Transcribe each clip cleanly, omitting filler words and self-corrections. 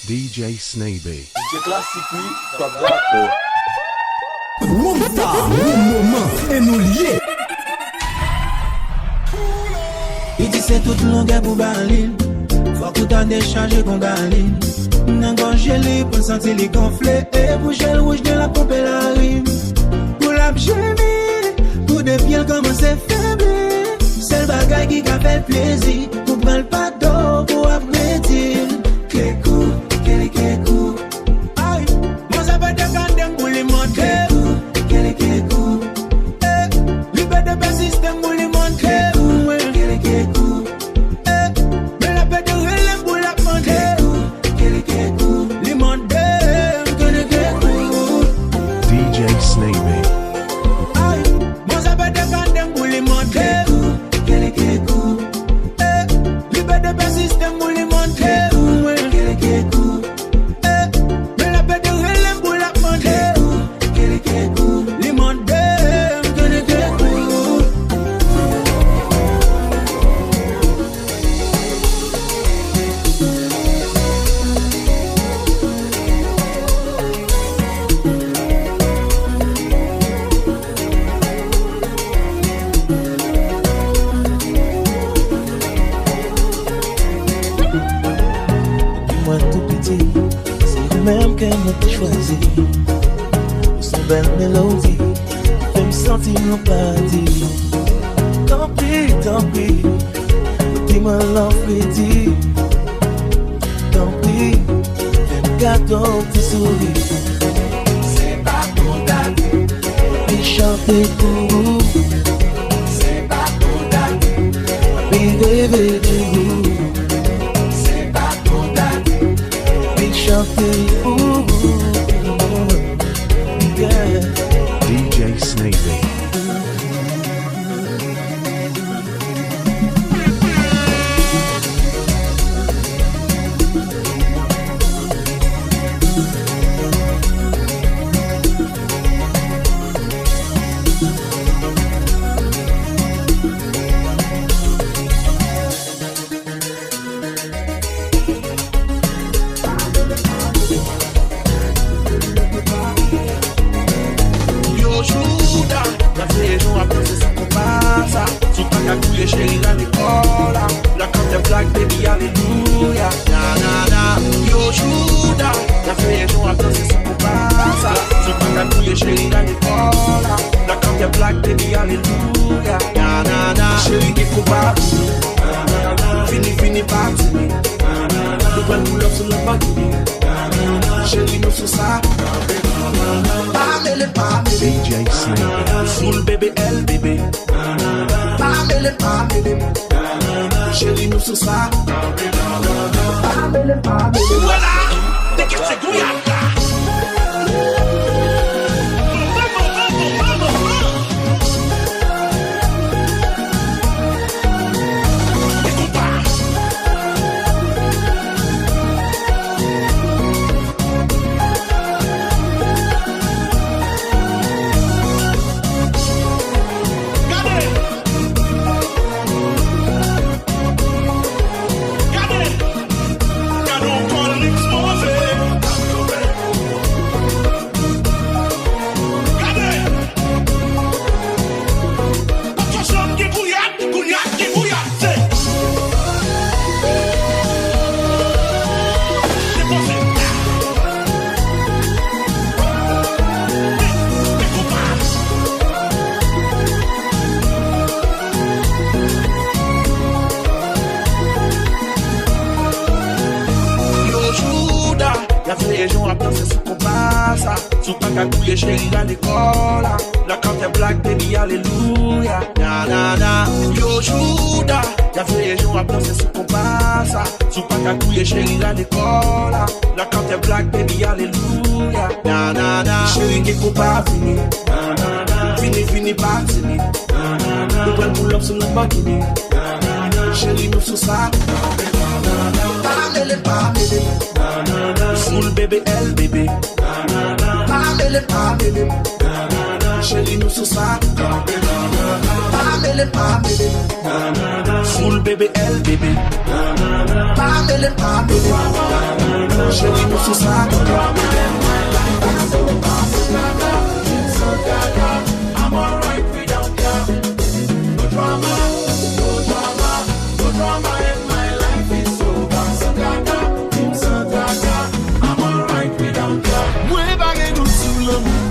DJ Snaby. DJ classique, oui, soit d'accord. Monta, un moment, et nous liés. Il dit c'est toute longueur pour Berlin. Faut que t'en décharger qu'on galine. N'a pas gelé pour sentir les gonfler. Et pour gel rouge de la pompe et la rime. Pour la gémir, pour des pieds comme c'est faible. C'est le bagage qui a fait plaisir. Pour prendre pas d'eau pour apprécier. Kékou, kékou. Aïe, moi ça va te gandem pour les monter. Kékou. Libère de bas système pour les monter. Kékou. Mais la paix de relève pour la monter. Kékou. Les monter. Kékou. DJ Snaby. Aïe, moi ça va te gandem pour les monter. Kékou. Libère de bas système pour les monter. Kékou. Mais la paix de relève pour la monter. Kékou. Les monter. Moi tout petit, c'est vous-même que m'a choisi. Son belle mélodie, fait me sentir mon paradis. Tant pis, dis-moi l'enfrédit. Tant pis, fais-moi gâteau, petit sourire. C'est pas pour date, puis chanter pour vous. C'est pas pour date, puis rêver de vous. DJ Snaby. Chérie dans l'école, la quand t'es black baby alléluia, na na na. Yo Juda, la feuille joue à danser sur mon passe. Tu peux t'appuyer chérie dans l'école, la quand t'es black baby alléluia, na na na. Chérie qui combat, fini parti. Nous prenons pour l'offre sur le bagage. Chérie nous sur ça. Pas DJ Snaby. Full bébé elle bébé. Pas mêlé. Chérie nous sur ça. Voilà, t'es qui c'est gouillard. Sous ta cagouille chérie dans l'école, la quand t'es black baby alléluia, na na na. Yo Juda, la feuille joue à danser sous ton passe. Sous ta cagouille chérie dans l'école, la quand t'es black baby alléluia, na na na. Chérie qui combat fini parti. Nous prenons pour l'offre sur le bagage. Chérie nous sous ça. Pas mêlé. Full bébé elle bébé. Pas mêlé. Chérie nous sur ça. Pas mêlé. Full bébé elle bébé. Pas mêlé. chérie, nous sous ça. No drama in my life, it's so Santa Clara, I'm alright without ya. No drama in my life, it's so Santa Clara, I'm alright without ya. Moi, baguette nous sous le bout.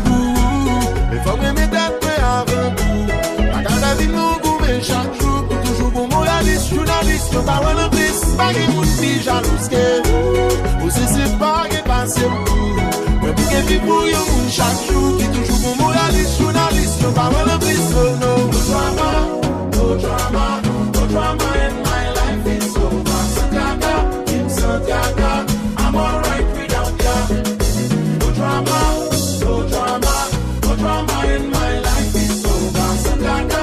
Mais faut que mes têtes prêts avant tout. La garde à vie nous goûter chaque jour. Pour toujours bon moraliste, journaliste, nous parlons de plus. Baguette nous dit jalouse que vous. Aussi c'est baguette passé au bout. Mais pour que vivre pour yon moun chaque jour. Qui toujours bon moraliste, journaliste, nous parlons de plus. Oh no. No drama in my life, it's over. Santiago, I'm alright without ya. No drama in my life, it's over. Santiago,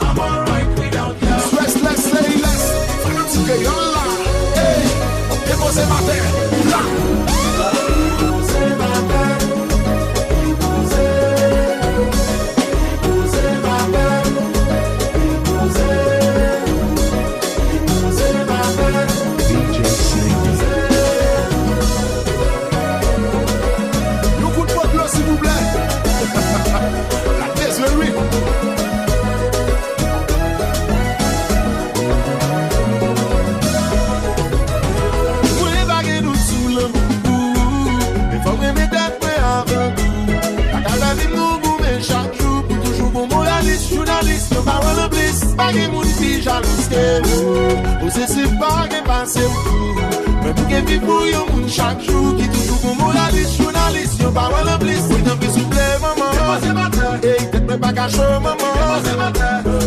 I'm alright without ya. Stressless, say less. Fanatique yon la. Hey, déposez ma terre. Là. DJ Snavy. Un coup de pote s'il vous plaît. La désolée. Moi les baguettes nous sous le bout. Mais faut que mes têtes prêts avant tout. La garde à vie nous goûter chaque jour. Pour toujours bon moraliste, journaliste, nous parlons de bliss. Baguette moun fi jalouse que vous. Vous c'est baguette passé au tout. Mais pour que vivre pour yon moun chaque jour. Qui toujours bon moraliste, journaliste, nous parlons de bliss. Oui, t'en fais souffler maman. Hey, tête me pas caché maman.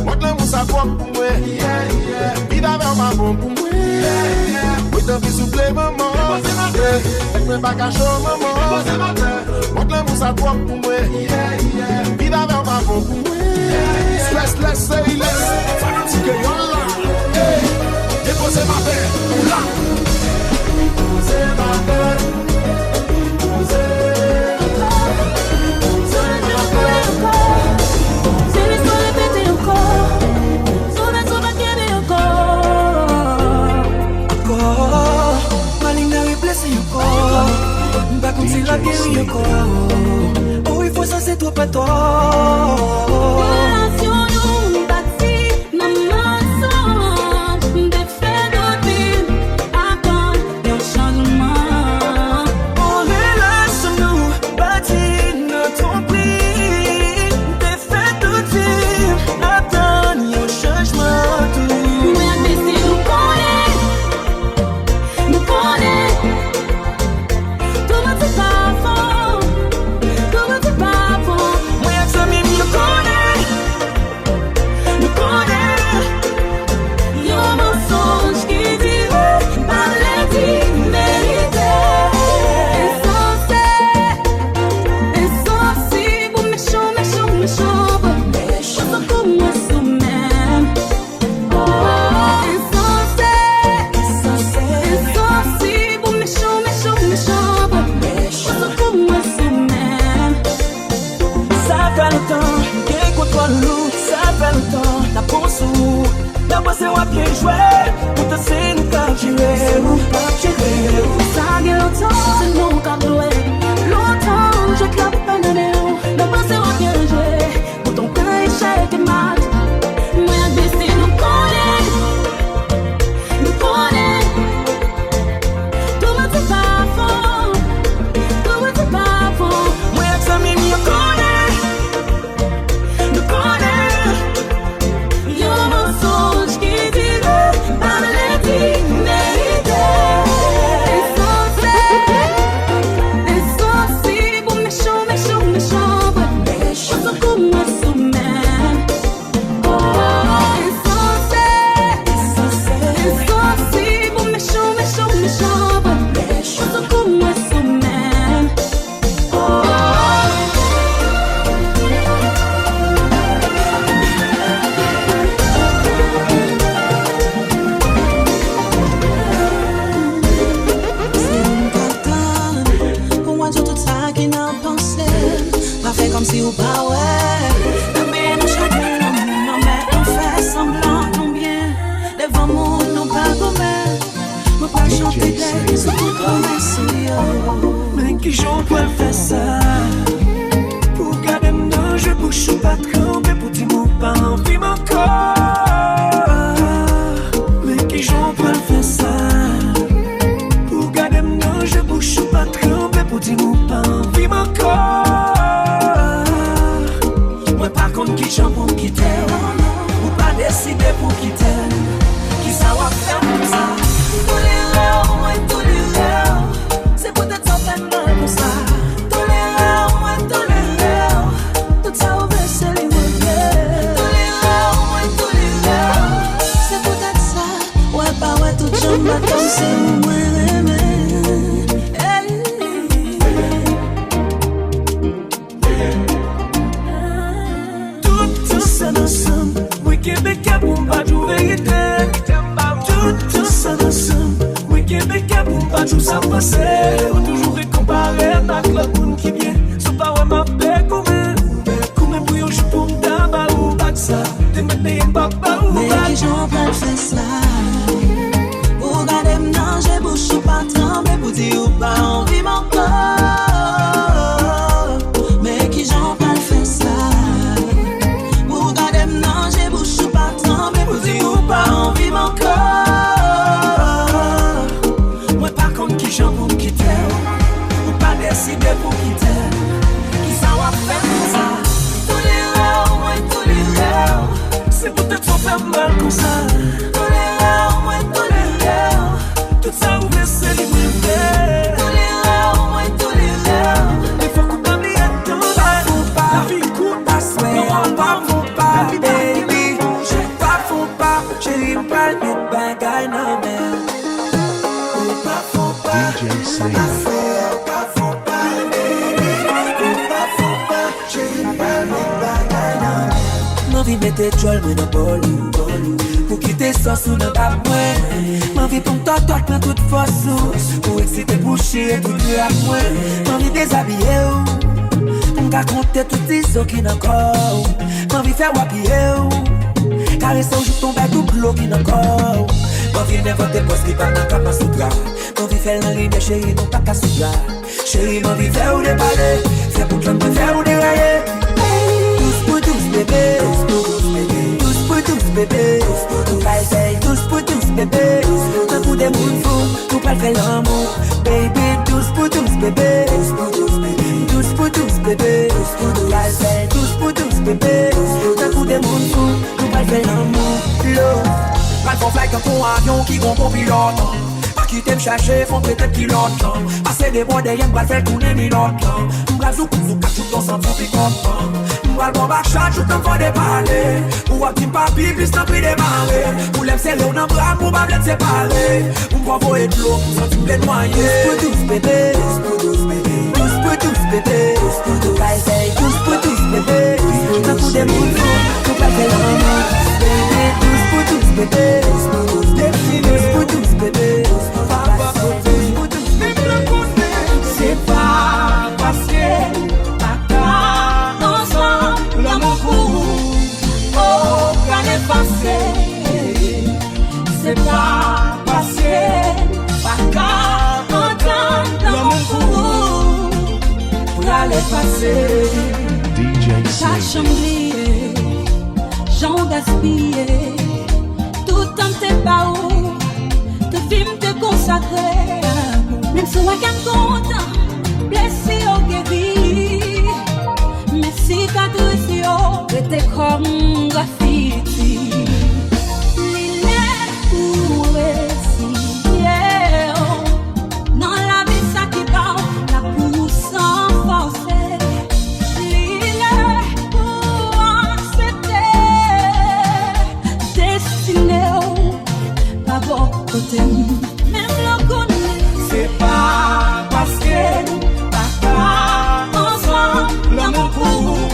Moi que l'amour ça quoi pour moi. Il a vers ma bon pour moi. Oui, t'en fais souffler maman. Tête me pas caché maman. Moi que l'amour ça quoi pour moi. Il a vers ma bon pour moi. Stressless, say less. Fanatique yon la. Hey, déposez ma terre. Là. Si la guérit encore, oh il faut ça c'est toi pas toi. Relation nous bâtie, maman ensemble, des faits de vie, attends un changement. Oh relation nous bâtie, notre prix, des faits de vie, attends un changement. Moi décide nous connaît. D'abord c'est moi qui joué, pour te c'est nous capturer. Ça fait longtemps, c'est nous qui joué. Longtemps, j'ai clapé un anneau. D'abord c'est moi qui joué, pour ton pain échec et mat. Moi décide nous connaît. Tout le monde c'est pas faux. Moi ça me connaît. Yo mensonge qui dit compter sur toute promesse. Mais qui j'en peux faire ça? Pour garder mon je bouche ou pas tremper pour dire mon pas en vie encore. Mais qui j'en peux faire ça? Pour garder mon je bouche ou pas tremper pour dire mon pas en vie encore. Moi par contre qui j'en pour quitter, ou pas décider pour quitter. Qui ça va faire comme ça? Tous les rêves, moi tous les rêves, c'est peut-être ça fait mal comme ça. Tous les rêves, moi tous les rêves, tout ça au c'est les mauvais. Tous les rêves, moi tous les rêves, c'est peut-être ça. Ouais pas ouais tout j'aime pas comme c'est moi aimé. Tout ça ensemble, moi Québécois pour pas tout vérité. Tout ça ensemble, moi Québécois pour pas tout ça passer. On toujours récomparé avec l'autre monde qui vient. Sans pas ouais ma paix comme pour yo je pour m'taba ou pas ça. T'es maintenant papa ou pas. Mais qui j'en peux faire ça? Pour garder mon j'ai bouche ou pas trembler pour dire ou pas envie mon corps. Mais qui j'en peux faire ça? Pour garder mon j'ai bouche ou pas trembler pour dire ou pas envie mon corps. Moi par contre qui j'en pour me quitter, ou pas décider pour quitter. Qui ça va faire comme ça? Tous les rêves, moi tous les rêves, C'est peut-être ça fait mal comme ça. tous les rêves, moi tous les rêves, Tout ça ouvert c'est les mauvais. tous les rêves, moi tous les rêves. Il faut qu'on t'oublie à ton pas. La vie coûte à souhait. Pas faut pas, baby. Pas faut pas, chérie, pas de bagaille, non, mais. Pas faut pas. DJ Snake. Pas faut pas, baby. Pas faut pas, chérie, pas de bagaille, non, mais. M'envie mettre jol, mais non, bolou. Pour quitter ça sous le bas, moi. M'envie pour m't'en dans toute force. Pour exciter, boucher, tout le à moi. M'envie déshabiller, m'ga compter toutes les eaux qui n'en corps. M'envie faire wapiller, caresser au jour tomber tout l'eau qui n'en corps. M'envie n'inventer poste qui part dans la casse sous gras. M'envie faire la ligne, chérie, non pas casse sous gras. Chérie, m'envie faire ou déballer, faire pour que me faire ou dérailler. Tous pour tous, bébé. Tous pour tous, bébé. Tous pour tous, bébé. Un coup de monde fou, nous pas faire l'amour. Baby, tous pour tous, bébé. Tous pour tous, bébé. Tous pour tous, bébé. Un coup de monde fou, nous pas faire l'amour. Pas de fly comme ton avion qui vont pour pilote. Pas quitter me chercher, font traiter de pilote. Passer des mois derrière, m'bral faire tourner milote. M'bral zouk, tout ton sang pour picote. M'bral bon bachat, tout en fois déballer. Ou à petit papi, plus t'en prie démarrer. Pour l'aime c'est l'eau, n'en bras, pour pas bien séparer. M'bral voyer de l'eau, sans tu me noyer. Tous pour tous, bébé. Tous pour tous, bébé. Tous pour tous, bébé. Tous pour tous, bébé. Un coup de monde fou, tout pas faire l'amour. Tous pour tous, bébé. Tous pour tous, bébé. C'est pas passé, pas ensemble, l'amour pour vous, oh, qu'à l'effacer. C'est pas passé, pas entendre, l'amour pour vous, pour l'effacer. DJ T'as Snake. chamblié, j'en gaspillé, tout en tes baous, te film te consacré. Même si on compte, blessé au guéri, mais si cicatrices étaient comme graffiti. L'île pour réciter, dans la vie ça qui parle, la pousse sans forcer. L'île pour accepter, destiné pas bon côté. Même le connaît. C'est pas parce que pas ensemble, l'amour pour vous,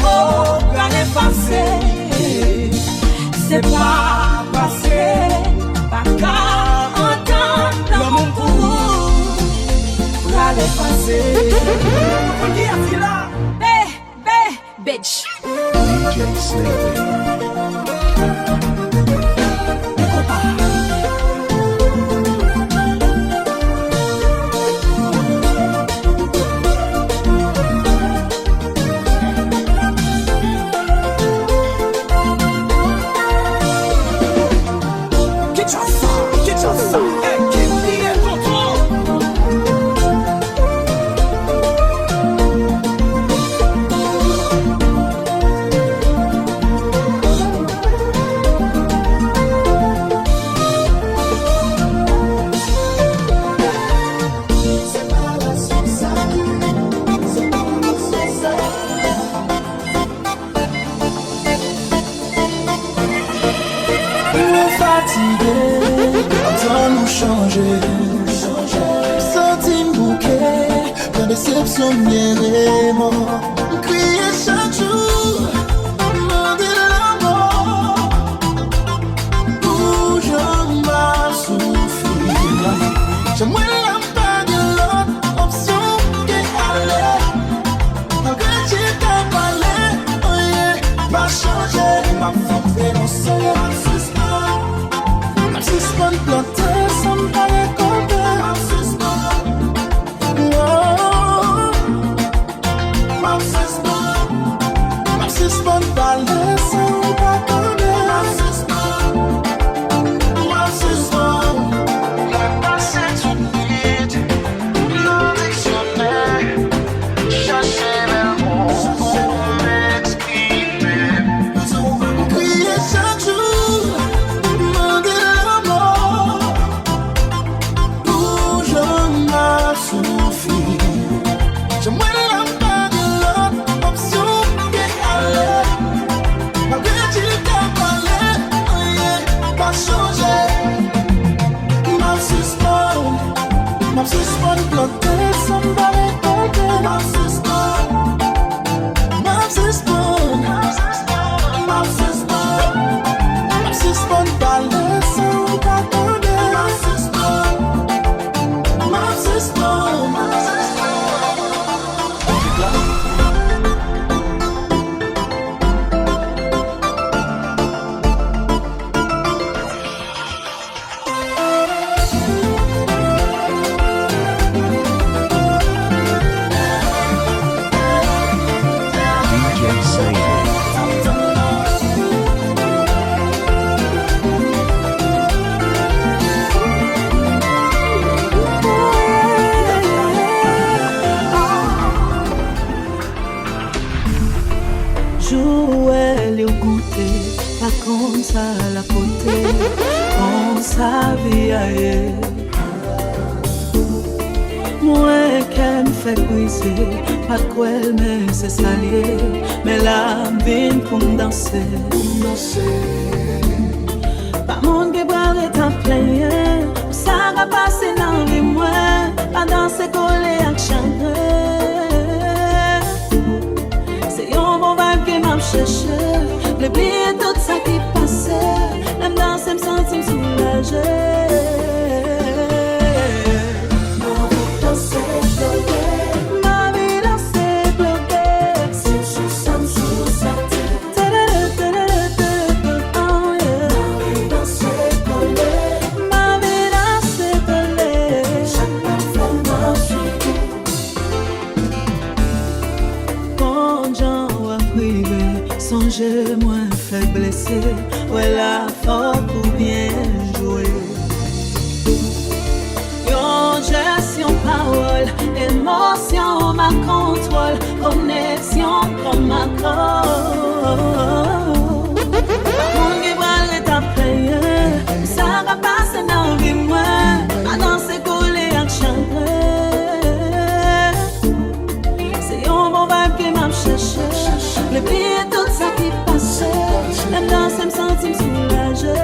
oh, qu'à l'effacer. C'est pas parce que pas entendre, l'amour pour vous, qu'à l'effacer. Bitch. DJ Snake. changer. Sorti un bouquet, quand déception m'y mort. Crier chaque jour, demander l'amour. Où j'en m'a souffert. J'aimerais la pas de l'autre option qu'aller. Malgré que tu t'as parlé, oh yeah, pas changer. Ma femme fait mon soleil, ma suspend planter, ça me paraît compter. Ma suspend, ma suspend parler, ça me paraît compter. Ma suspend, la passé toute nuit, le dictionnaire, chercher mes mots pour m'exprimer. Crier chaque jour, demander l'amour, où je m'en souffre. J'aimerais la part de l'autre option qu'aller. Malgré que tu t'as parlé, oh yeah, pas changer. Ma suspend planter, ça me paraît compter. Ma suspend, parler, ça me paraît compter. Ma suspend. DJ Slavy. Jouer le goûter, pas comme ça la côté, comme ça vie aille. Moi qu'elle me fait briser, pas quoi elle me c'est salier, mais la vie pour me danser. Pas mon qui parle est en plein, ça va passer dans les mois, pas danser collé à chanter. C'est un bon vibe qui m'a cherché, l'oublier tout ça qui passait, l'aime danser me sentir soulagée. Ma vie dansée bloquée, si je sens sous sa tête. Oh yeah. Ma vie dansée collée, ma vie dansée collée. Chaque fois m'a suivi. Quand j'en vois privé, songez moins fait blesser. Ouais la force pour bien jouer. Gestion, parole, émotion, ma contrôle, connexion comme ma corps. Mon guibral est à payer, ça va passer dans vie moi, à danser collé à chanter. C'est un bon vibe qui m'a cherché, le pied tout ça qui passait, l'aime danser me sentir soulagée.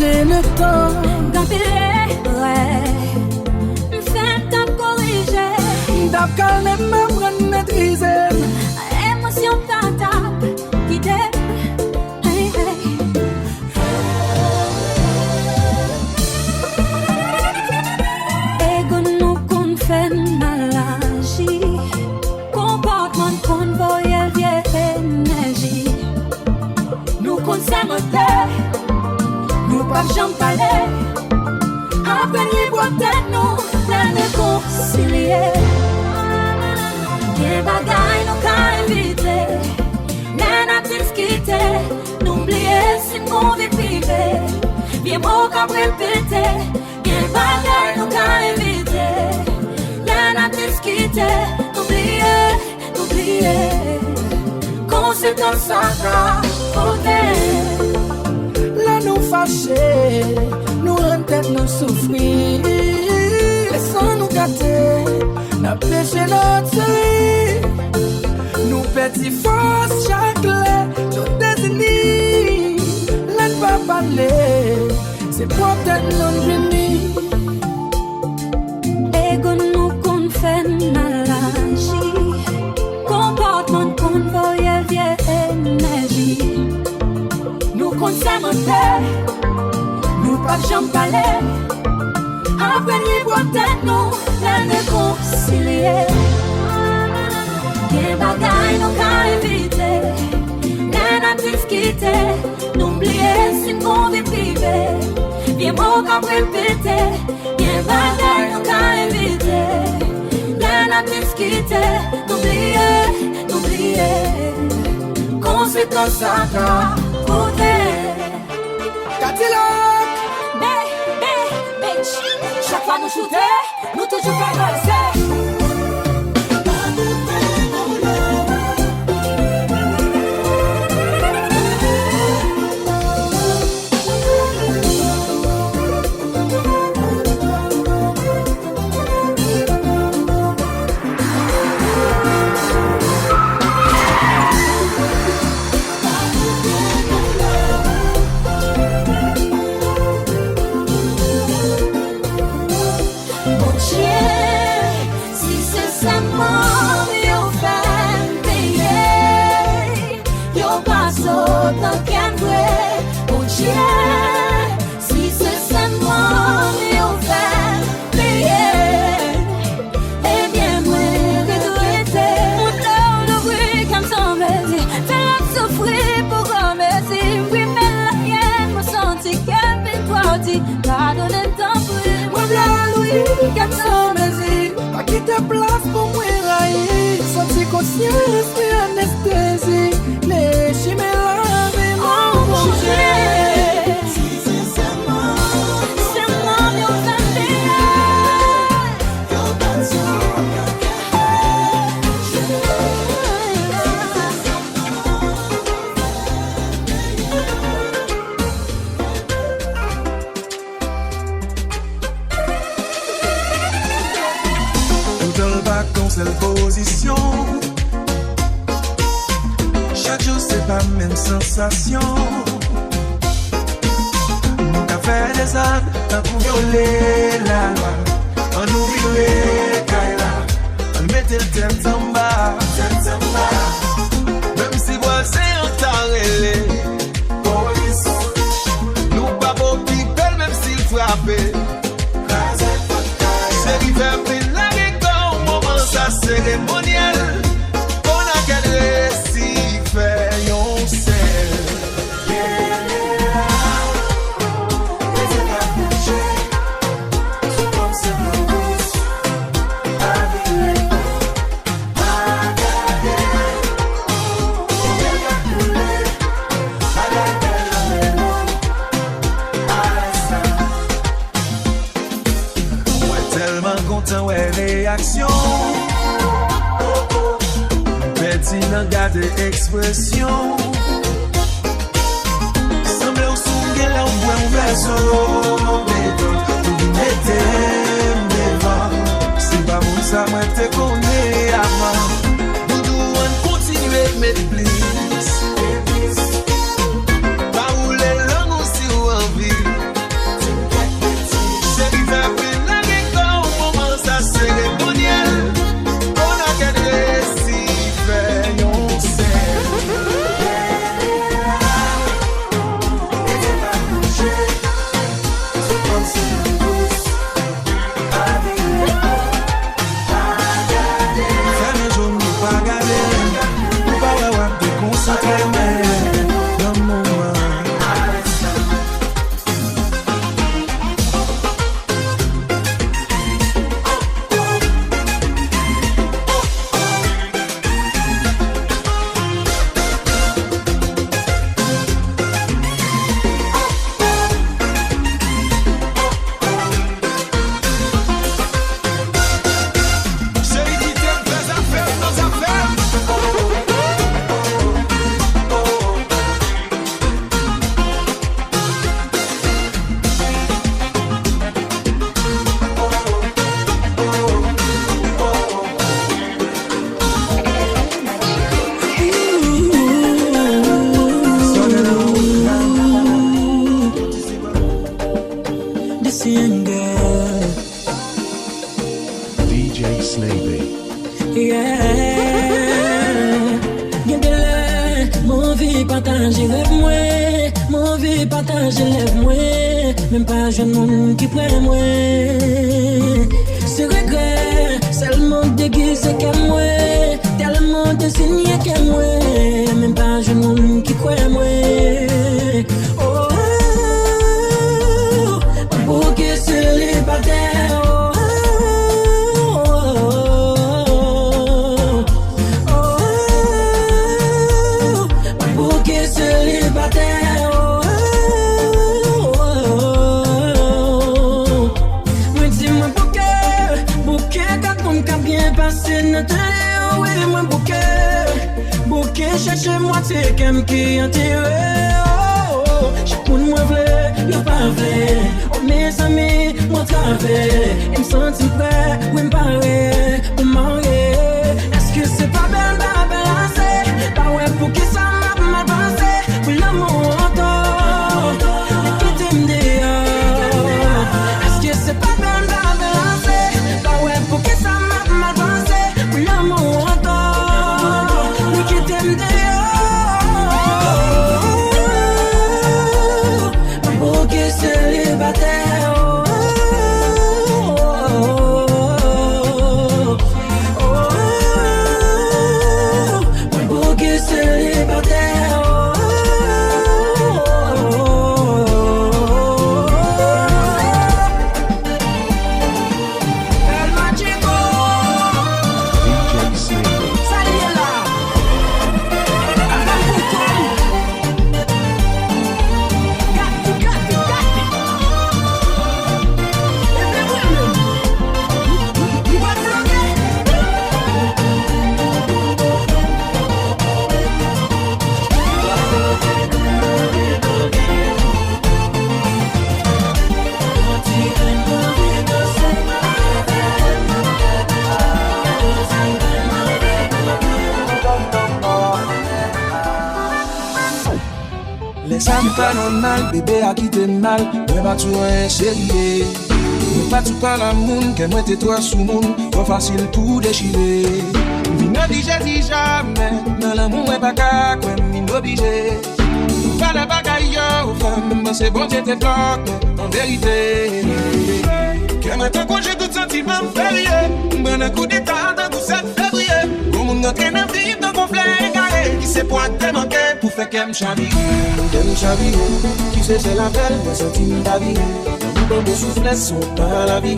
garder le temps. D'empiler, ouais. M'fait t'as corrigé. T'as calmé, m'apprendre maîtriser. Émotion tata, guidée. Hey, hey. Ego nous qu'on fait maladie. Comportement qu'on voyait vieille énergie. Nous qu'on s'aime nous pas jamais parler. Après les boîtes nous, la réconcilier. Des bagailles nous qu'à éviter. Nénatif quitter, n'oublier si nous vit privé. Bien beau qu'à répéter. Des bagailles nous qu'à éviter. Nénatif quitter, n'oublier. Conséquence à côté. Là nous fâcher, nous rendre tête nous souffrir. Laissons nous gâter, n'a péché notre série. Nous petits forces chaque lait, nos désignés. Là ne pas parler, c'est pour peut-être nous génie. Ego nous qu'on fait maladie. Comportement qu'on voyait vieille énergie. Nous qu'on s'aime nous pas jamais parler. Après les boîtes nous, la réconcilier. Des bagailles nous qu'à éviter. Nénatif quitter, n'oublier si nous vit privé. Bien beau qu'à répéter. Des bagailles nous qu'à éviter. Nénatif quitter, n'oublier. Conséquence à côté. Cadillac, Bitch, chaque fois nous shooter, nous toujours progresser. Si c'est seulement au faire payer, eh bien moi regretter. Mon cœur de bruit comme son baiser, fais-la souffrir pour remercier. Oui mais la haine me sentit qu'elle fait toi dit, pardonne tant pour moi la Louis comme son baiser, pas quitter place pour moi railler. Senti conscience puis anesthésie, les chimères la vie m'ont changé. Seule position. Chaque jour c'est pas même sensation. Nous qu'a fait des actes pour violer la loi. On nous violer Kaila, on mettait le tête en bas. Même si voisin on t'a relé, nous pas beau qui pèle même s'il frappait. C'est l'hiver cérémonial, on a qu'à récit fait yon sel. Moi tellement content ouais réaction. Petit langage d'expression. Semble au son là on voit un verso. Vous mettez devant. C'est pas bon ça moi te connais avant. Nous devons continuer mettre plus. Pas où les langues aussi ou envie. vie partager rêve moi, mon vie partager lève moi, même pas jeune monde qui prend moi. C'est regret, seulement déguisé qu'à moi, tellement désigné qu'à moi, même pas jeune monde qui croit moi. Oh, pour qui célibataire. Cherchez-moi, c'est quelqu'un qui enterré. Chaque monde moi v'lait, y'a pas vrai. Oh mes amis, moi travaille. Et me senti prêt, oui m'parler, pour marier. Est-ce que c'est pas bien balancer? Pas ouais, pour qui ça m'a mal pensé? Pour l'amour encore, mais qui t'aime dehors. Est-ce que c'est pas bien balancer? Pas ouais, pour qui ça m'a mal pensé? Pour l'amour encore, mais qui t'aime dehors. Ça n'est pas normal, bébé a quitté mal. Mais pas tout un chéri. Mais pas tout par l'amour, qu'elle mette toi sous monde. Pas facile pour déchirer. Ne dis jamais, dans l'amour est pas qu'à quoi m'obligé. Pas la bagaille aux femmes, mais c'est bon, j'étais bloqué, en vérité. Que maintenant quand j'ai tout sentiment férié, ben un coup d'état dans tout 7 février. Pour mon entraîne à vivre dans conflit égaré, qui sait point te manquer pour faire qu'elle me chavire. Qui sait c'est la belle, moi sentiment d'avis. Dans mon souffle, son pas la vie.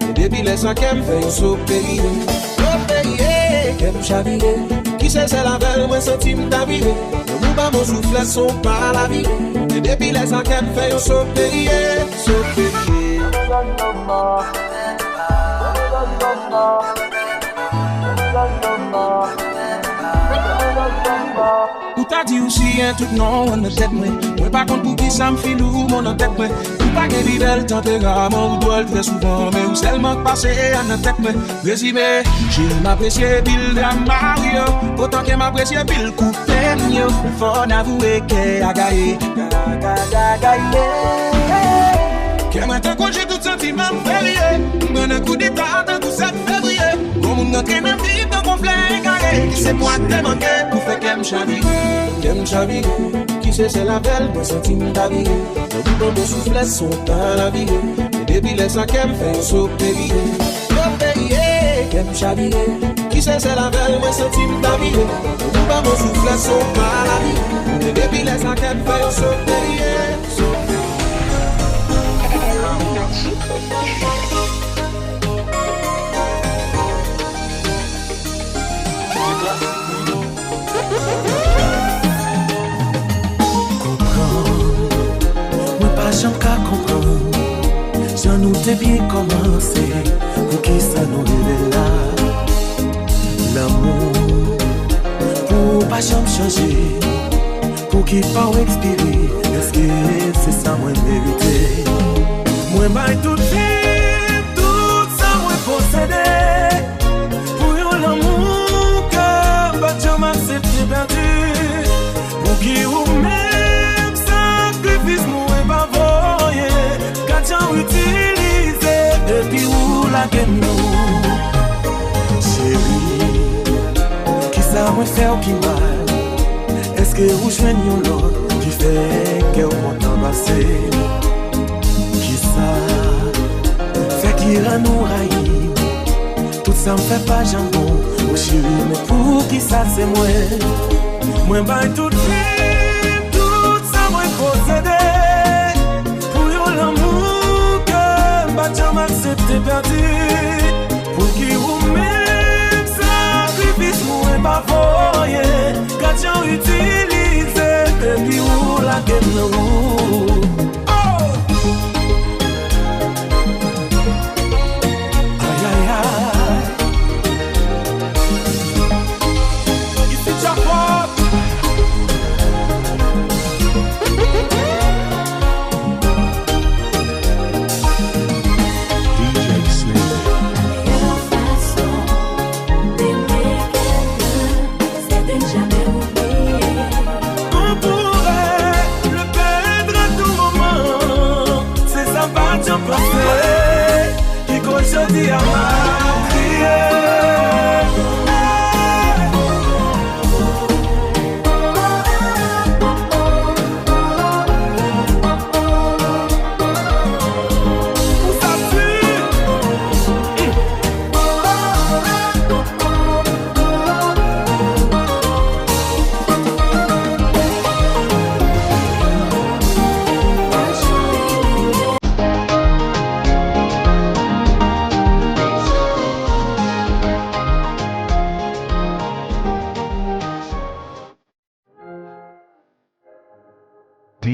Et depuis les 5 qu'elle me fait un saut périllé. Qu'elle me chavire. Qui sait c'est la belle, moi sentiment d'avis. Dans mon souffle, son pas la vie. Et depuis les 5 qu'elle me fait un saut périllé. Saut périllé. Ou t'as dit aussi un tout non, on ne tête moi. Moi par contre pour qui ça me file ou mon en tête moi. Ou pas que l'idée tempérament ou doit très souvent. Mais ou seulement passer en tête moi. Résumé, j'ai m'apprécié Bill de Mario. Autant que m'apprécié Bill coupé mio. Faut n'avouer qu'elle a gagné. Que maintenant quand j'ai tout sentiment férié. Bon un coup d'état dans tout 7 février. Bon mon entraîne à vivre dans conflit égaré. Qui c'est moi te manquer pour faire qu'elle me chavire. Qu'elle me chavire. Qui c'est la belle, moi sentiment d'avis. Dans mon souffle, son temps la vie. Et depuis les 5 qu'elle me fait un saut périllé. Qu'elle me chavire. Qui c'est la belle, moi sentiment d'avis. Dans mon souffle, son temps la vie. Et depuis les 5 qu'elle me fait un saut périllé. J'en qu'à comprendre, j'en nous t'ai bien commencé, pour qui ça nous est là. L'amour, pour pas jamais changer, pour qui pas expirer, est-ce que c'est ça moi mérité? Moi m'aille tout vite, tout ça moi possédé, pour l'amour que pas jamais accepté perdu, pour qui ou même sacrifice moi pas j'en utilise depuis où la gagne nous. Chérie, qui ça me fait ou qui mal? Est-ce que vous jouez l'autre qui fait que vous m'entendez passer. Qui ça fait qu'il a nous raïs. Tout ça me fait pas jambon. Ou chérie, mais pour qui ça c'est moi. Moi baille tout de suite. Tout ça moi posséder. Pour yon l'amour que m'a jamais accepté perdu. Pour qui vous même sacrifice moi pas voyer. Quand j'ai utilisé, et puis où la gueule nous. Aïe aïe aïe. Ici Japon. DJ Snake. Je dis à ma prière. Où ça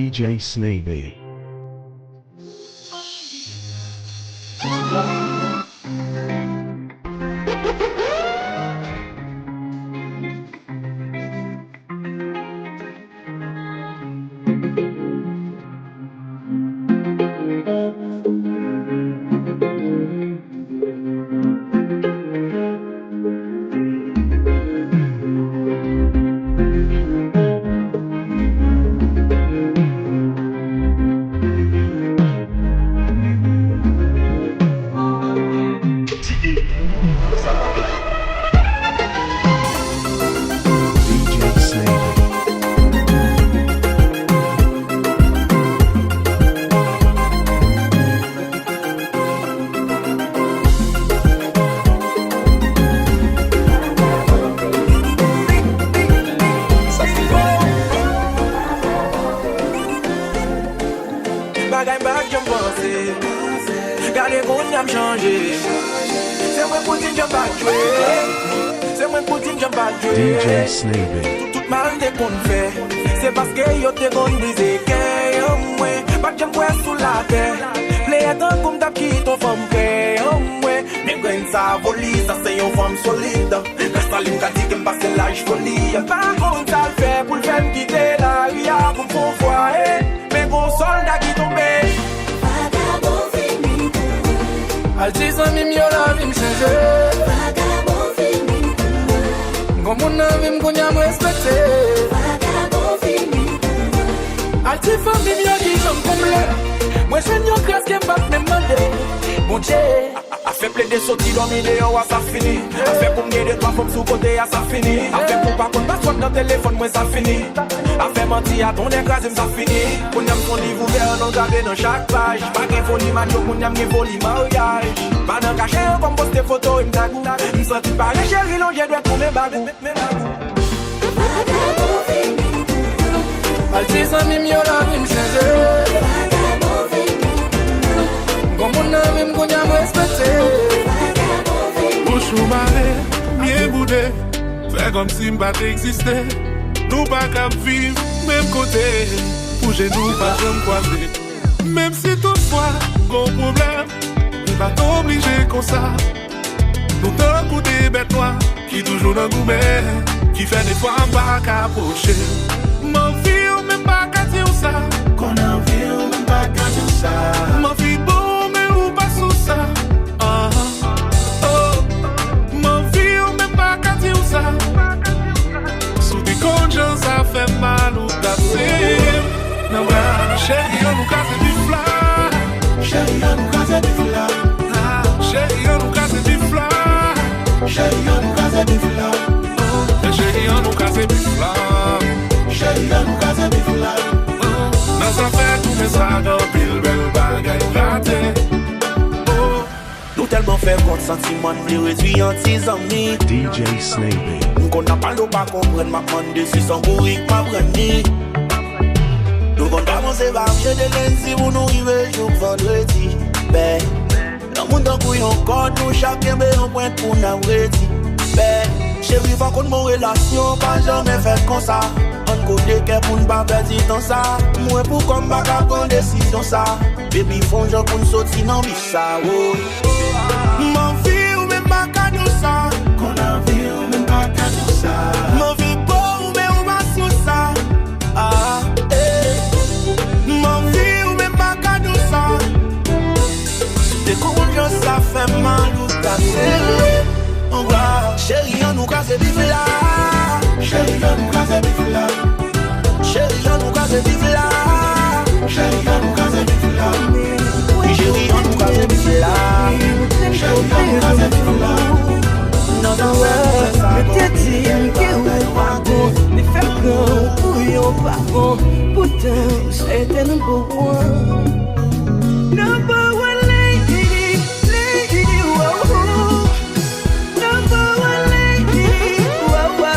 DJ Snake. Bagay bag jam pense. Gade moun yam changé. C'est moi pour dire jam bag jouer. C'est moi pour dire jam bag jouer. DJ Snake. Tout mal de qu'on fait. C'est parce que yo te gon brisé que yo moi bag jam quoi sous la terre. Play attend comme t'a qui ton femme que yo moi. Mais quand ça voli ça c'est une femme solide. La saline qu'a dit que passe l'âge folie. Par contre ça le fait pour le faire quitter la ria pour mon foyer. Mais gros soldat qui tombe. Vagabond fini. Al dis ami mieux la vie me changer. Vagabond fini. Comme mon ami me connaît me respecter. Vagabond fini. Al dis famille mieux qui j'aime comme le. Moi je n'y classe qui me bat me demander. Mon Dieu. A fait plein de sorties dans mes dehors, ça fini. A fait pour me de trois femmes sous côté, ça fini. A fait pour pas qu'on passe dans le téléphone, moi ça fini. A fait mentir à ton écrasé, ça fini. Qu'on aime son livre ouvert, non gravé dans chaque page. Pas qu'un folie macho, qu'on aime les volis mariage. Pas d'un cachet, comme poster photo, il me tagou. Il me sentit pas les chéris, non, j'ai dû pour mes bagou. Vagabond fini. Al dis ami mieux la vie me changer. Vagabond fini. Comme mon ami me connaît me respecter. Bouchou maré, bien boudé. Fais comme si m'pas existé. Nous pas qu'à vivre, même côté. Bouger nous pas jamais croiser. Même si toutefois, gros problème, il va t'obliger comme ça. Nous t'en coup des bêtes noires, qui toujours dans gourmet, qui fait des fois pas qu'à approcher. M'en vie, même pas qu'à dire ça. Qu'on en vit, même pas qu'à dire ça. M'en vie beau. Ça. M'en vie ou même pas qu'à dire ça. Sous des consciences ça fait mal ou tasser. Non bah, chérie on nous casse du fla. Chérie on nous casse du fla. Chérie on nous casse du fla. Chérie on nous casse du fla. Chérie on nous casse du fla. Chérie Chérie, à nous casser des flammes. Dans sa fête, tout mais ça dans pile belle bagaille ratée. Nous tellement fait compte sentiment de réduire en 10 amis. DJ Snavy. Qu'on n'a pas l'eau pas comprendre ma demande si son bourrique m'a prenni. Nous qu'on commence à marcher de lundi pour nous arriver jour vendredi. Ben, dans mon temps couille encore nous chacun met un point pour nous ready. Ben, chérie va qu'on mon relation pas jamais fait comme ça. On connaît qu'elle pour ne pas perdre du temps ça. Moi pour qu'on va prendre décision ça. Baby font genre pour nous sortir dans vie ça. M'en vie ou même pas qu'à nous ça. Qu'on a vu ou même pas qu'à nous ça. M'en vie pas ou même ou pas sous ça. Ah, eh. M'en vie ou même pas qu'à nous ça. Des coups ça fait mal ou t'as serré. On va, chérie, on nous casse des là. Chérie, on nous casse des là. Chérie, on nous casse des là. Chérie, on nous casse des là. Chérie, on nous casse des là. Chérie, on nous casse des là. Non, non, ouais, mais t'es dit que ou pas bon. Mais faire comme ou yon pas bon. Pourtant, c'était number one. Number one lady, lady, wow. Number one lady, wow, wow.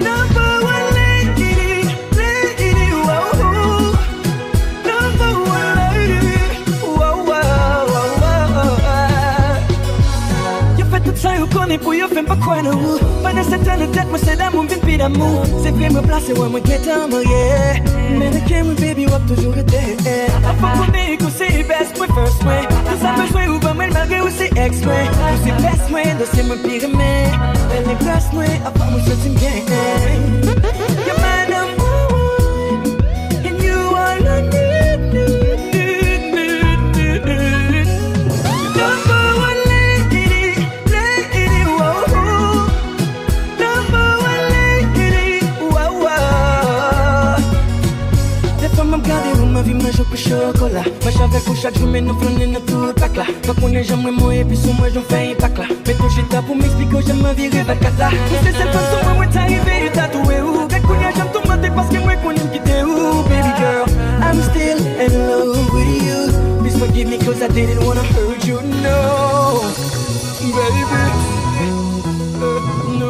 Number one lady, lady, wow. Number one lady, wow, wow, wow. You fait tout ça, you connais pour you, fais pas quoi nous. Pendant cette année tête, moi c'est d'amour, vite puis d'amour. C'est vrai me placer, ouais, moi qui t'aime, yeah. Mais le game, baby, wap toujours été. Avant qu'on ait que c'est best, moi first, ouais. Tout ça peut jouer ou pas mal, malgré ou c'est ex, ouais. Ou c'est best, ouais, de c'est mon pire, mais. Elle est best, ouais, à part moi, je t'aime bien. You're my number one, and you are the number one lady, lady, wow. Number one lady, wow, wow. Des fois, m'a regardé où ma vie m'a joué pour chocolat. Moi, j'avais pour chaque jour, mais nous flânons dans tout le pack là. Pas qu'on est jamais moi, et puis sur moi, j'en fais un pack là. Mais toi, j'étais pour m'expliquer, j'aime ma vie, rêve à cata. C'est cette façon, moi, t'es arrivé, t'as trouvé où? Dès qu'on y a, j'aime ton matin parce que moi, qu'on aime quitter où? Baby girl, I'm still in love with you. Please forgive me, cause I didn't wanna hurt you, no. Baby, no. No.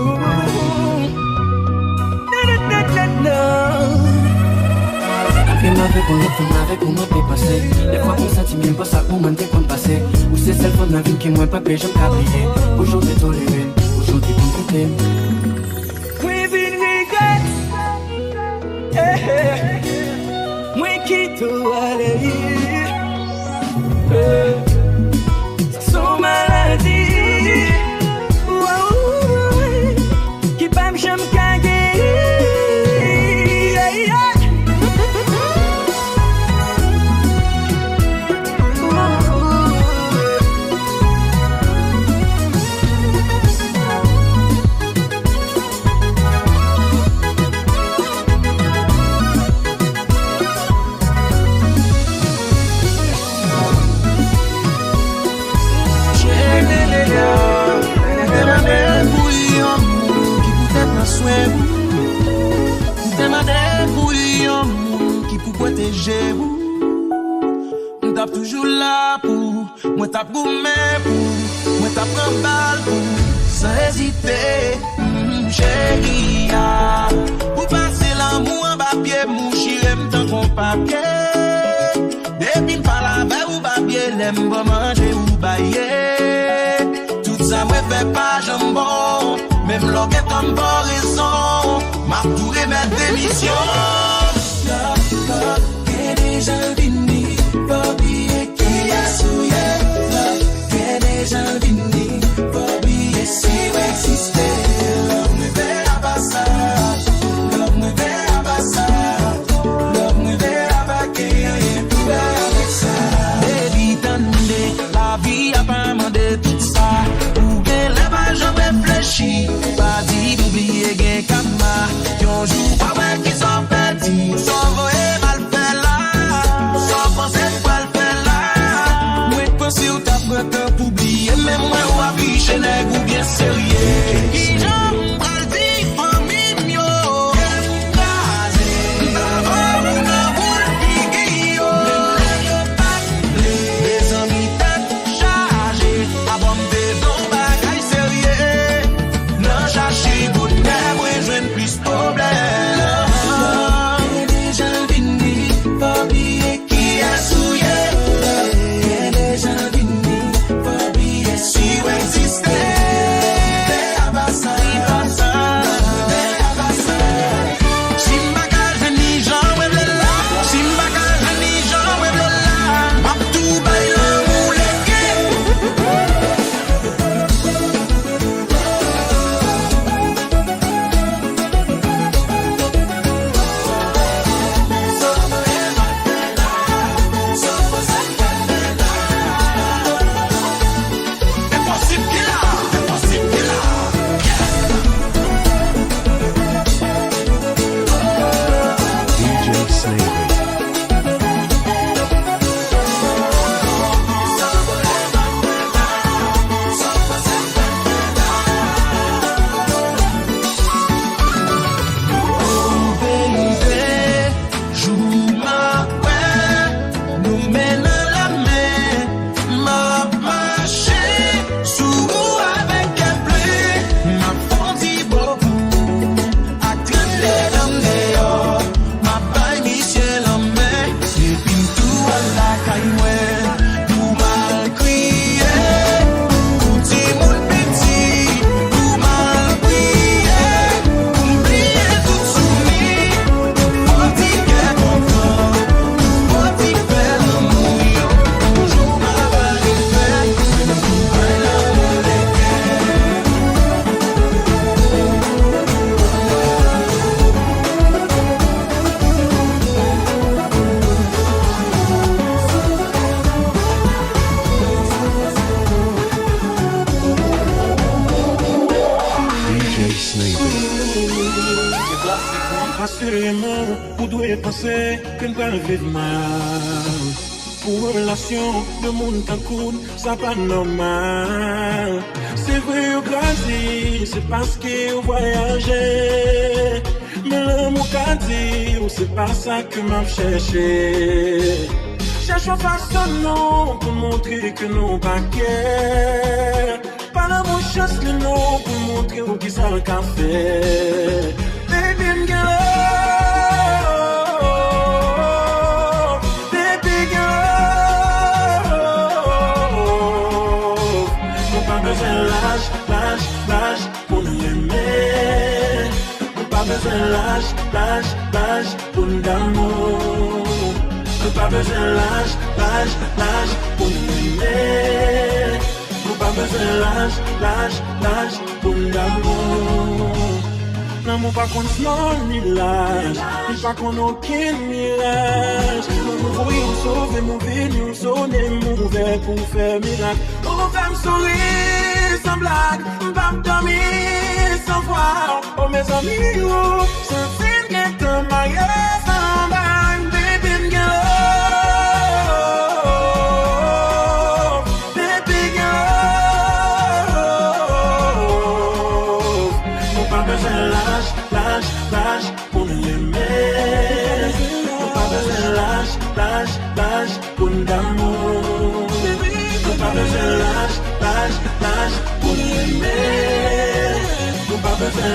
Avec on est avec on m'a passé. Des fois on sentiment pas ça pour m'en dépasser. Ou c'est celle de la vie qui moi pas paix j'aime cabrier. Aujourd'hui toléré, aujourd'hui compliqué. We been regret. Moi qui tout aller. Sans maladie. Qui pas me j'aime caguer. M'tap toujours là pour, moi t'ap gourmé pour, moi t'ap prend balle pour, sans hésiter, chérie. Pour passer l'amour en bas pied, mon chiré m'tend qu'on papier. Depuis m'pas la veille ou papier, l'aime pas manger ou bailler. Tout ça me fait pas jambon, même l'enquête en bon raison, m'a touré mes démissions. Love, déjà vini, Bobby et qui a souillé. Love, déjà vini, Bobby et si ou existé. Love me fait abassa, love me fait abassa, love me fait abaquer, rien pour avec ça. Baby, tendez, la vie a pas demandé tout ça. Ou bien les pages ont réfléchi, pas dit d'oublier gain kama. Yon joue pas ouais qui sont petits, sont vrai. Si ou ta prête pour oublier, même moi ou afficher nèg ou bien sérieux. Assurément, vous devez penser que nous allons vivre mal. Pour une relation de monde en coude, ça pas normal. C'est vrai, au grandi, c'est parce qu'on voyageait. Mais l'amour qu'a dit, c'est pas ça que m'a cherché. Cherche une façon non pour montrer que nous pas qu'est. Pas la bonne chance le nom pour montrer où qui ça le café. Baby girl, baby girl, nous pas besoin lâche pour nous aimer. Nous pas besoin lâche pour nous d'amour. Nous pas besoin lâche pour nous aimer. Nous pas besoin lâche pour nous d'amour. L'amour pas qu'on se ni l'âge, ni pas qu'on aucun mirage. Nous voyons sauver mon vie, nous sonner mauvais pour faire miracle. On va me sourire sans blague, on va me dormir sans voir. Oh mes amis, oh, sans signe que t'es marié sans bague, baby girl. Lâche pour nous aimer. Nous pas besoin lâche pour nous d'amour. Nous pas besoin lâche pour nous aimer. Nous pas besoin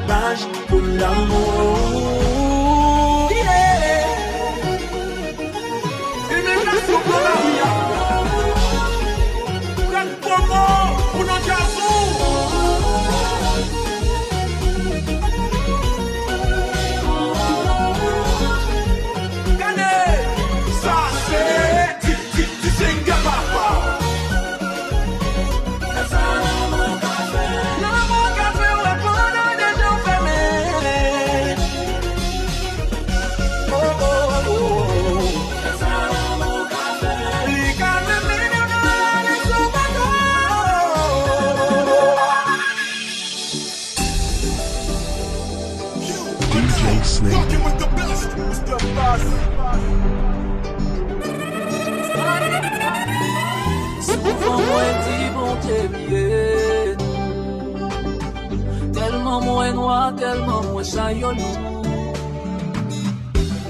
lâche pour nous d'amour. Une relation pour la vie. Quel moment pour notre garçon. Working with the best, it's the boss. Souvent moins dit bon Dieu bien. Tellement moins noir, tellement moins chaillolou.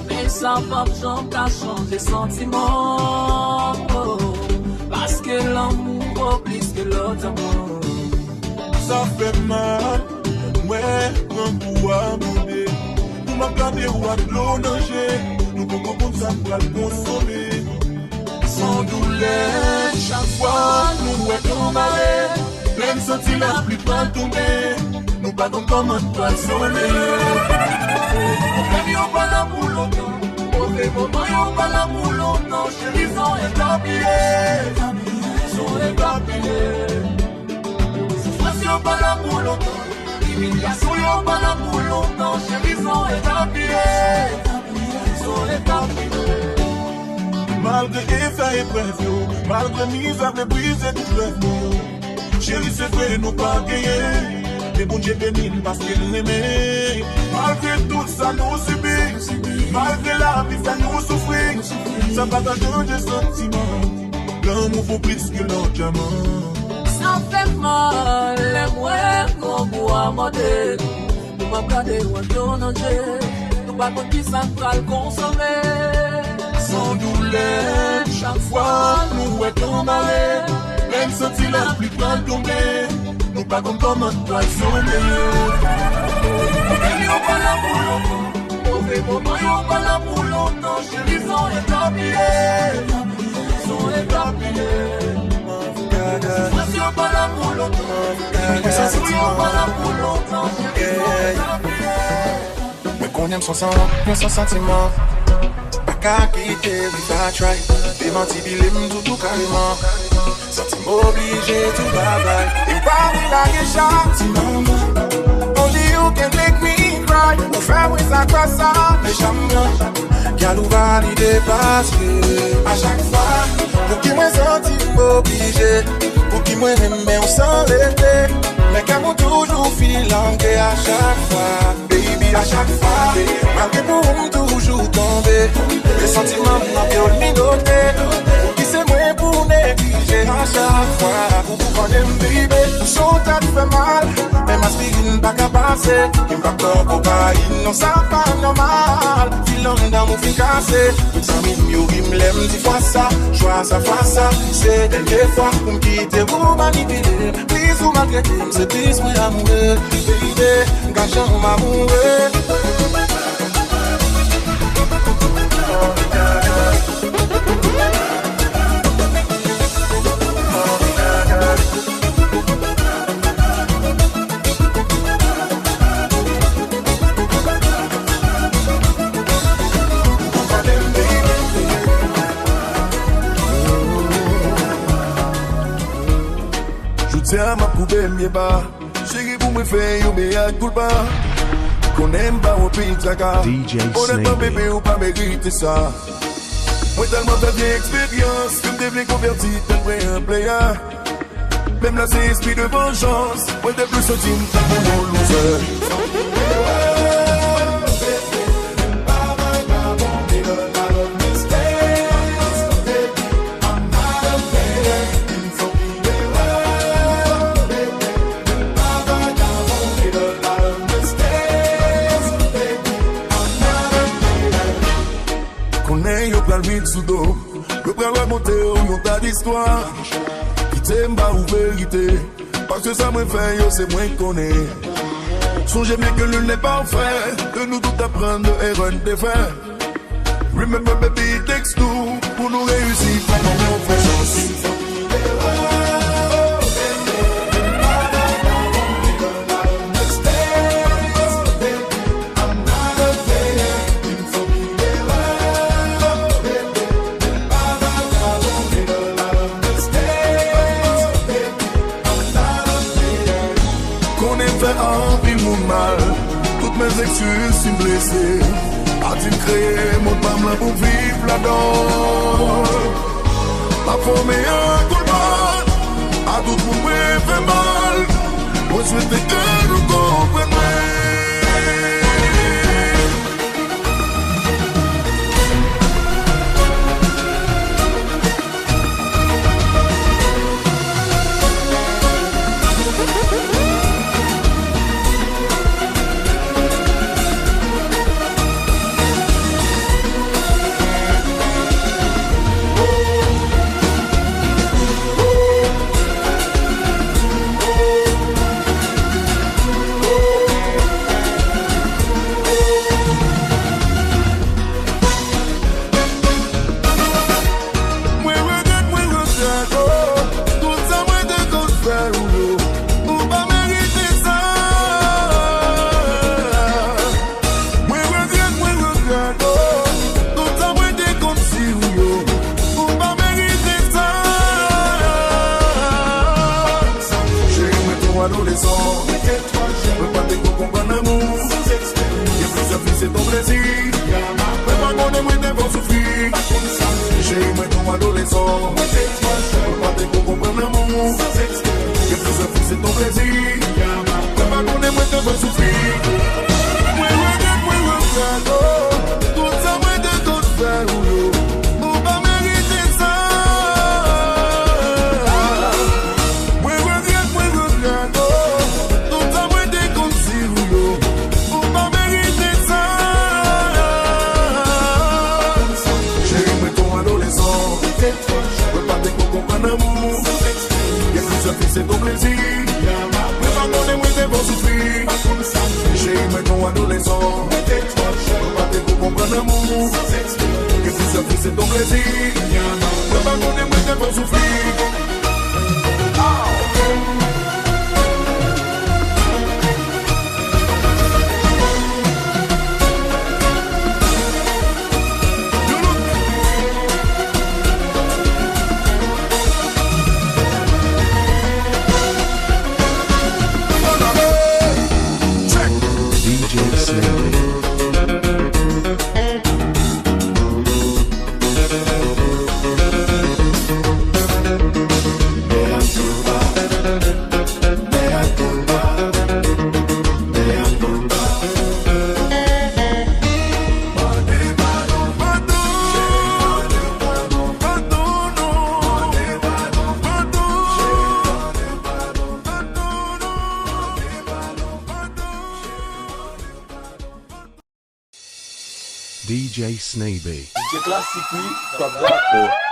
Mais ça pas besoin qu'à changer sentiment. Parce que l'amour vaut plus que l'autre amour. Ça fait mal, ouais, un pouvoir monter. M'a gardé ou à l'eau nager. Nous pouvons comme ça pour le consommer. Sans douleur, chaque fois nous être marrer. Même senti la pluie pas tomber. Nous pas comme comment toi sonner. On pas la boule longtemps. On fait moment on pas la boule longtemps. Chérie, ils sont éparpillés. Ils sont éparpillés. Si on pas la boule longtemps. L'humiliation y'a pas la boule longtemps. Chérie, ils sont éparpillés. Ils sont éparpillés. Malgré effet et preuve, malgré misère et brisé tout rêve. Chérie, c'est vrai, nous pas gagné. Mais bon Dieu béni parce qu'il l'aimait. Malgré tout ça nous subit. Malgré la vie ça nous souffrit. Ça va changer sentiment. L'amour vaut plus que l'autre diamant. Ça fait mal, les moyens qu'on boit monter. Nous pas garder ou à nager. Nous pas contre qui ça va le consommer. Sans douleur, chaque fois nous être emballés. Même senti la pluie pas tomber. Nous pas comme comment toi sonner. On pas la boule longtemps. On fait moment on pas la boule longtemps. Chérie, ils sont éparpillés. Ils sont éparpillés. Si on pas la boule longtemps. Si on pas la boule longtemps. Chérie, ils sont éparpillés. Mais qu'on aime son sang, mais sans sentiment. Pas qu'à quitter, we pas try. T'es menti, bilé m'dou carrément. Sentiment obligé, tout bye-bye. Et pas oui la guéchante. Only you can make me cry. Mon frère, oui, ça quoi ça, mais jamais. Galou validé parce que à chaque fois, pour qui moi senti obligé. Pour qui moi aime, mais on s'en l'été. Mais qu'à mon toujours filangué à chaque fois. Baby, à chaque fois. Malgré pour toujours tomber. Les sentiments m'ont minoté. Qui c'est moi pour négliger à chaque fois. Pour connaître baby. Chaud t'as fait mal. Même aspirine pas qu'à passer. Il me bat cocaïne, non ça pas normal. Filant dans mon fil cassé. Tout ça mieux il me l'aime 10 fois ça. Choix ça fois ça. C'est dernière fois pour me quitter vous manipuler. Please vous maltraiter. C'est triste pour l'amour. Baby, gâchant m'amour. Tiens ma poubelle m'y bas. Chérie vous me faites yo me a culpa. Qu'on aime pas au pays de Zaka. Honnêtement bébé ou pas mériter ça. Moi tellement fait bien expérience. Que me devais convertir t'aimerais un player. Même là c'est esprit de vengeance. Moi t'es plus sorti pour mon loser. Sudo, je prends la montée où yon tas d'histoire. Qui t'aime pas ou vérité. Parce que ça me fait, yo c'est moins qu'on est. Songez bien que l'une n'est pas fait. Que nous tout apprendre de erreur de faire. Remember baby it takes two. Pour nous réussir, pas qu'on fait chance. Toutes mes excuses sont blessées. A-t-il créé mon femme là pour vivre là-dedans? Ma forme est un coup de balle. A tout le monde me fait mal. Moi je souhaite que nous comprenions. C'est ton plaisir. Mais pas qu'on est moins devant souffrir. J'ai eu ton adolescent. Pas de qu'on comprenne l'amour. Et plus c'est ton plaisir. Mais pas qu'on est moins devant souffrir. Moi regarde, tout ça moi de tout faire. Pour pas mériter ça. Moi regarde, tout ça moi de consigne. Pour pas mériter ça. C'est ton plaisir. Mais pas qu'on est moins devant souffrir. J'ai eu ton adolescent. Pas de pour comprendre l'amour. Que tout ça c'est ton plaisir. Mais pas qu'on est moins devant souffrir. DJ Slavery. DJ Snaby. DJ classique, oui, pas d'accord.